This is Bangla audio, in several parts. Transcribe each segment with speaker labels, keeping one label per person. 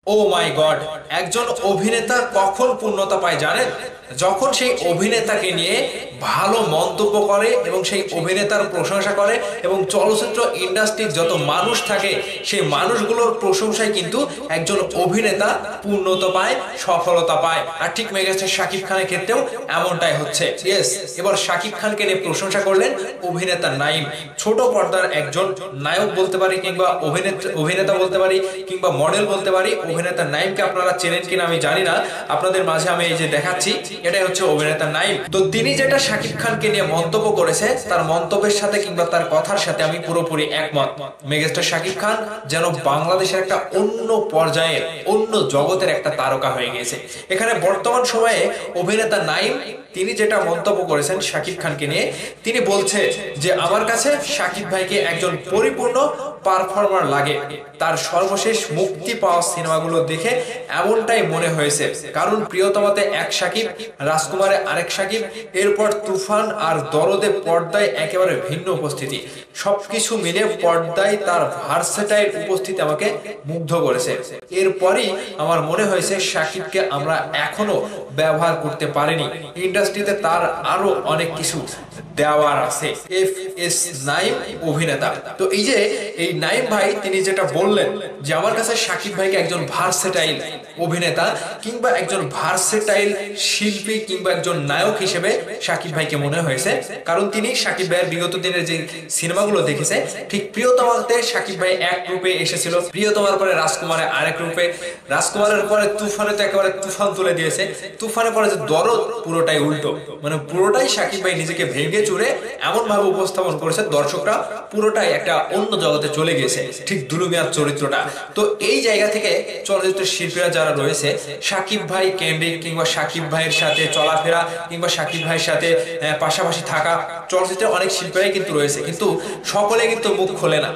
Speaker 1: ও মাই গড, একজন অভিনেতা কখন পূর্ণতা পায় জানেন? যখন সেই অভিনেতাকে নিয়ে ভালো মন্তব্য করে এবং সেই অভিনেতার প্রশংসা করে এবং চলচ্চিত্র ইন্ডাস্ট্রির যত মানুষ থাকে সেই মানুষগুলোর প্রশংসায় কিন্তু একজন অভিনেতা পূর্ণতা পায়, সফলতা পায়। আর ঠিক মেগাস্টার শাকিব খানের ক্ষেত্রেও এমনটাই হচ্ছে। ইয়েস, এবার শাকিব খানকে নিয়ে প্রশংসা করলেন অভিনেতা নাইম। ছোট পর্দার একজন নায়ক বলতে পারি, কিংবা অভিনেতা বলতে পারি, কিংবা মডেল বলতে পারি। অভিনেতা নাইমকে আপনারা চেনেন কিনা আমি জানি না, আপনাদের মাঝে আমি এই যে দেখাচ্ছি, এটাই হচ্ছে অভিনেতা নাইম। তো তিনি যেটা শাকিব খানকে নিয়ে মন্তব্য করেছে, তার মন্তব্যের সাথে কিংবা তার কথার সাথে আমি পুরোপুরি একমত। মেগাস্টার শাকিব খান যেন বাংলাদেশের একটা অন্য পর্যায়ের, অন্য জগতের একটা তারকা হয়ে গেছে। এখানে বর্তমান সময়ে অভিনেতা নাইম তিনি যেটা মন্তব্য করেছেন শাকিব খানকে নিয়ে, তিনি বলছে যে আমার কাছে শাকিব ভাইকে একজন পরিপূর্ণ পারফর্মার লাগে। তার সর্বশেষ মুক্তি পাওয়া সিনেমাগুলো দেখে এমনটাই মনে হয়েছে। কারণ প্রিয়তমাতে এক শাকিব, রাজকুমারে আরেক শাকিব, এরপর তুফান আর দরদে পর্দায় একেবারে ভিন্ন উপস্থিতি। সবকিছু মিলে পর্দায় তার ভার্সেটাইল উপস্থিতি আমাকে মুগ্ধ করেছে। এরপরই আমার মনে হয়েছে শাকিবকে আমরা এখনো ব্যবহার করতে পারিনি। ইন্ডাস্ট্রিতে তার আরো অনেক কিছু দেওয়ার আছে। এফ এস নাইম অভিনেতা। তো এই যে এই নাইম ভাই তিনি যেটা বললেন যে আমার কাছে শাকিব ভাইকে একজন ভার্সেটাইল অভিনেতা কিংবা একজন ভার্সেটাইল শিল্পী কিংবা একজন নায়ক হিসেবে শাকিব ভাইকে মনে হয়েছে। কারণ তিনি শাকিব ভাইয়ের বিগত দিনের যে সিনেমাগুলো দেখেছে, ঠিক প্রিয়তমাতে শাকিব ভাই এক রূপে এসেছিল, প্রিয়তমার পরে রাজকুমারে আরেক রূপে, রাজকুমারের পরে তুফানে তো একেবারে তুফান তুলে দিয়েছে, তুফানের পরে যে দরদ পুরোটাই উল্টো, মানে পুরোটাই শাকিব ভাই নিজেকে ভেঙে চুরে এমন ভাবে উপস্থাপন করেছে, দর্শকরা পুরোটাই একটা অন্য জগতে চলে গেছে, ঠিক দুলুমিয়ার চরিত্রটা। তো এই জায়গা থেকে চলচ্চিত্র শিল্পীরা যারা রয়েছে, শাকিব ভাই কেন্দ্রিক কিংবা শাকিব ভাইয়ের সাথে চলাফেরা কিংবা শাকিব ভাইয়ের সাথে পাশাপাশি থাকা চলচ্চিত্রে অনেক শিল্পীরাই কিন্তু রয়েছে, কিন্তু সকলে কিন্তু মুখ খোলে না।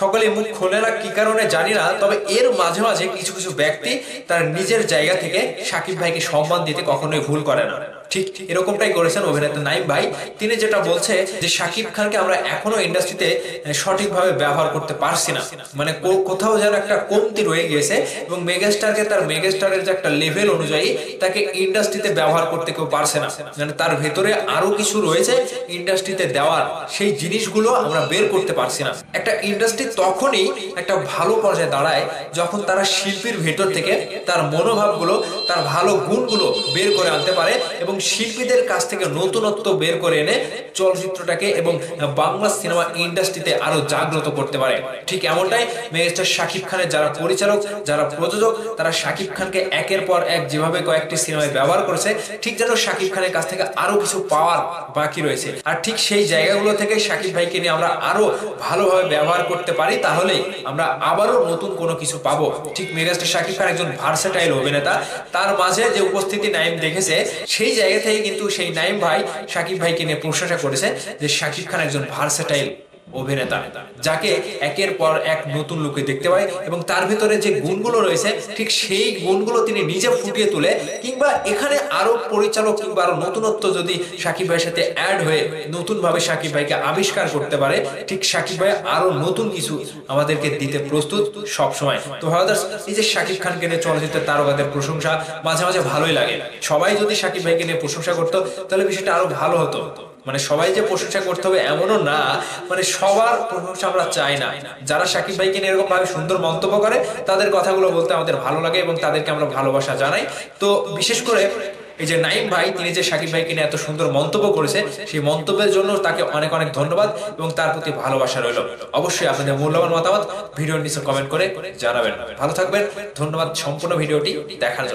Speaker 1: সকলে মুখ খোলে না কি কারণে জানি না, তবে এর মাঝে মাঝে কিছু কিছু ব্যক্তি তার নিজের জায়গা থেকে শাকিব ভাইকে সম্মান দিতে কখনোই ভুল করে না। ঠিক এরকমটাই করেছেন অভিনেতা নাইম ভাই। তিনি যেটা বলছে যে শাকিব খানকে আমরা এখনো ইন্ডাস্ট্রিতে সঠিকভাবে ব্যবহার করতে পারছি না, মানে কোথাও যেন একটা কমতি রয়ে গিয়েছে এবং মেগাস্টারকে তার মেগাস্টারের যে একটা লেভেল অনুযায়ী তাকে ইন্ডাস্ট্রিতে ব্যবহার করতে কেউ পারছে না। মানে তার ভেতরে আরো কিছু রয়েছে ইন্ডাস্ট্রিতে দেওয়ার, সেই জিনিসগুলো আমরা বের করতে পারছি না। একটা ইন্ডাস্ট্রি তখনই একটা ভালো পর্যায়ে দাঁড়ায় যখন তারা শিল্পীর ভেতর থেকে তার মনোভাবগুলো, তার ভালো গুণগুলো বের করে আনতে পারে এবং শিল্পীদের কাছ থেকে নতুনত্ব বের করে এনে চলচ্চিত্রটাকে এবং বাংলা সিনেমা ইন্ডাস্ট্রিতে আরো জাগ্রত করতে পারে। ঠিক এমনটাই মেগাস্টার শাকিব খানের যারা পরিচালক, যারা প্রযোজক, তারা শাকিব খানকে একের পর এক যেভাবে কয়েকটি সিনেমায় ব্যবহার করেছে, ঠিক যেন শাকিব খানের কাছ থেকে আরো কিছু পাওয়ার বাকি রয়েছে। আর ঠিক সেই জায়গাগুলো থেকে শাকিব ভাইকে নিয়ে আমরা আরো ভালোভাবে ব্যবহার করতে পারি, তাহলেই আমরা আবারও নতুন কোনো কিছু পাবো। ঠিক মেগাস্টার শাকিব খান একজন ভার্সেটাইল অভিনেতা, তার মাঝে যে উপস্থিতি নাইম দেখেছে, সেই জায়গা থেকে কিন্তু সেই নাইম ভাই শাকিব ভাইকে নিয়ে প্রশংসা করেছে যে শাকিব খান একজন ভার্সেটাইল অভিনেতা, যাকে একের পর এক নতুন লুকে দেখতে পাই এবং তার ভিতরে যে গুণগুলো রয়েছে ঠিক সেই গুণগুলো তিনি নিজে ফুটিয়ে তুলে, কিংবা এখানে আরো পরিচালক কিংবা আরো নতুনত্ব যদি শাকিব ভাইয়ের সাথে অ্যাড হয়ে নতুন ভাবে শাকিব ভাইকে আবিষ্কার করতে পারে, ঠিক শাকিব ভাই আরো নতুন কিছু আমাদেরকে দিতে প্রস্তুত সব সময়। তো ভারদার্স, এই যে শাকিব খানকে নিয়ে চলচ্চিত্রের তারকাদের প্রশংসা মাঝে মাঝে ভালোই লাগে। সবাই যদি শাকিব ভাইকে নিয়ে প্রশংসা করতো তাহলে বিষয়টা আরো ভালো হতো। মানে সবাই যে প্রশংসা করতে হবে এমনও না, মানে সবার প্রশংসা আমরা চাই না। যারা শাকিব ভাইকে নিয়ে এরকম ভাবে সুন্দর মন্তব্য করে তাদের কথাগুলো বলতে আমাদের ভালো লাগে এবং তাদেরকে আমরা ভালোবাসা জানাই। তো বিশেষ করে এই যে নাইম ভাই, তিনি যে শাকিব ভাইকে নিয়ে এত সুন্দর মন্তব্য করেছে, সেই মন্তব্যের জন্য তাকে অনেক অনেক ধন্যবাদ এবং তার প্রতি ভালোবাসা রইল। অবশ্যই আপনাদের মূল্যবান মতামত ভিডিওর নিচে কমেন্ট করে জানাবেন। ভালো থাকবেন, ধন্যবাদ সম্পূর্ণ ভিডিওটি দেখার জন্য।